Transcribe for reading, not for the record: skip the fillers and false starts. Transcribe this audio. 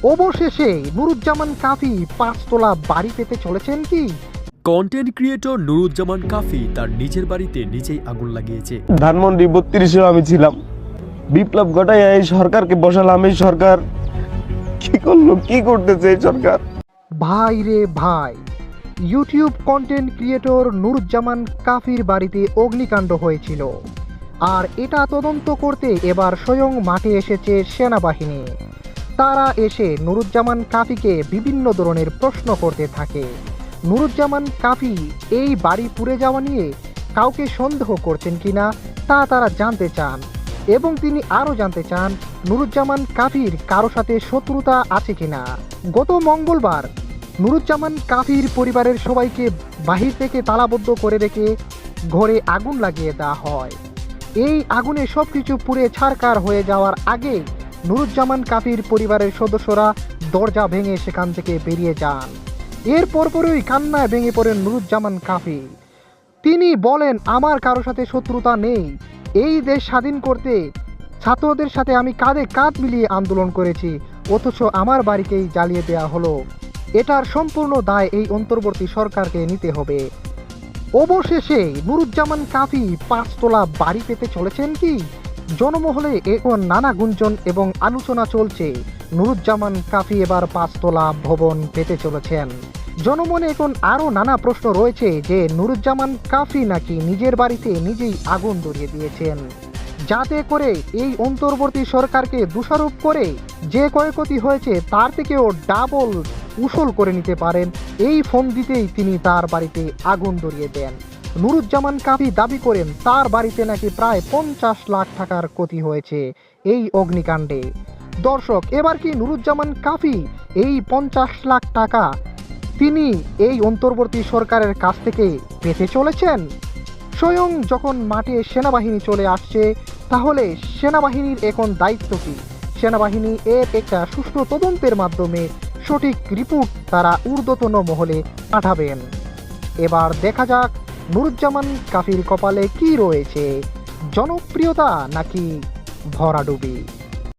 অবশেষে নুরুজ্জামান কাফি 5 তলা বাড়ি পেতে চলেছেন কি? কন্টেন্ট ক্রিয়েটর নুরুজ্জামান কাফি তার নিজের বাড়িতে নিজেই আগুন লাগিয়েছে। ধানমন্ডি 32-এও আমি ছিলাম। বিপ্লব ঘটাই এই সরকারকে বসালাম। এই সরকার কি করলো, কি করতেছে এই সরকার? ভাই রে ভাই, ইউটিউব কন্টেন্ট ক্রিয়েটর নুরুজ্জামান কাফির বাড়িতে অগ্নিকাণ্ড হয়েছিল, আর এটা তদন্ত করতে এবার স্বয়ং মাঠে এসেছে সেনাবাহিনী। তারা এসে নুরুজ্জামান কাফিকে বিভিন্ন ধরনের প্রশ্ন করতে থাকে। নুরুজ্জামান কাফি এই বাড়ি পুড়ে যাওয়া নিয়ে কাউকে সন্দেহ করছেন কিনা তা তারা জানতে চান, এবং তিনি আরও জানতে চান নুরুজ্জামান কাফির কারো সাথে শত্রুতা আছে কিনা। গত মঙ্গলবার নুরুজ্জামান কাফির পরিবারের সবাইকে বাহির থেকে তালাবদ্ধ করে রেখে ঘরে আগুন লাগিয়ে দেওয়া হয়। এই আগুনে সবকিছু পুড়ে ছারকার হয়ে যাওয়ার আগে নুরুজ্জামান কাফির পরিবারের সদস্যরা দরজা ভেঙে সেখান থেকে বেরিয়ে যান। এর পরপরই কান্নায় ভেঙে পড়েন নুরুজ্জামান কাফি। তিনি বলেন, আমার কারো সাথে শত্রুতা নেই। এই দেশ স্বাধীন করতে ছাত্রদের সাথে আমি কাঁধে কাঁধ মিলিয়ে আন্দোলন করেছি, অথচ আমার বাড়িকেই জ্বালিয়ে দেওয়া হলো। এটার সম্পূর্ণ দায় এই অন্তর্বর্তী সরকারকে নিতে হবে। অবশেষে নুরুজ্জামান কাফি 5 তলা বাড়ি পেতে চলেছেন কি? জনমহলে এখন নানা গুঞ্জন এবং আলোচনা চলছে। নুরুজ্জামান কাফি এবার 5 তলা ভবন পেতে চলেছেন। জনমনে এখন আরও নানা প্রশ্ন রয়েছে যে নুরুজ্জামান কাফি নাকি নিজের বাড়িতে নিজেই আগুন ধরিয়ে দিয়েছেন, যাতে করে এই অন্তর্বর্তী সরকারকে দোষারোপ করে যে ক্ষয়ক্ষতি হয়েছে তার থেকেও ডাবল উসুল করে নিতে পারেন। এই ফোন দিতেই তিনি তার বাড়িতে আগুন ধরিয়ে দেন। নুরুজ্জামান কাফি দাবি করেন তার বাড়িতে নাকি প্রায় 50 লাখ টাকার ক্ষতি হয়েছে এই অগ্নিকাণ্ডে। দর্শক, এবার কি নুরুজ্জামান কাফি এই 50 লাখ টাকা তিনি এই অন্তর্বর্তী সরকারের কাছ থেকে পেতে চলেছেন? স্বয়ং যখন মাঠে সেনাবাহিনী চলে আসছে, তাহলে সেনাবাহিনীর এখন দায়িত্ব কি? সেনাবাহিনী এর একটা সুষ্ঠু তদন্তের মাধ্যমে সঠিক রিপোর্ট তারা ঊর্ধ্বতন মহলে পাঠাবেন। এবার দেখা যাক নুরুজ্জামান কাফির কপালে কি রয়েছে, জনপ্রিয়তা নাকি ভরাডুবি।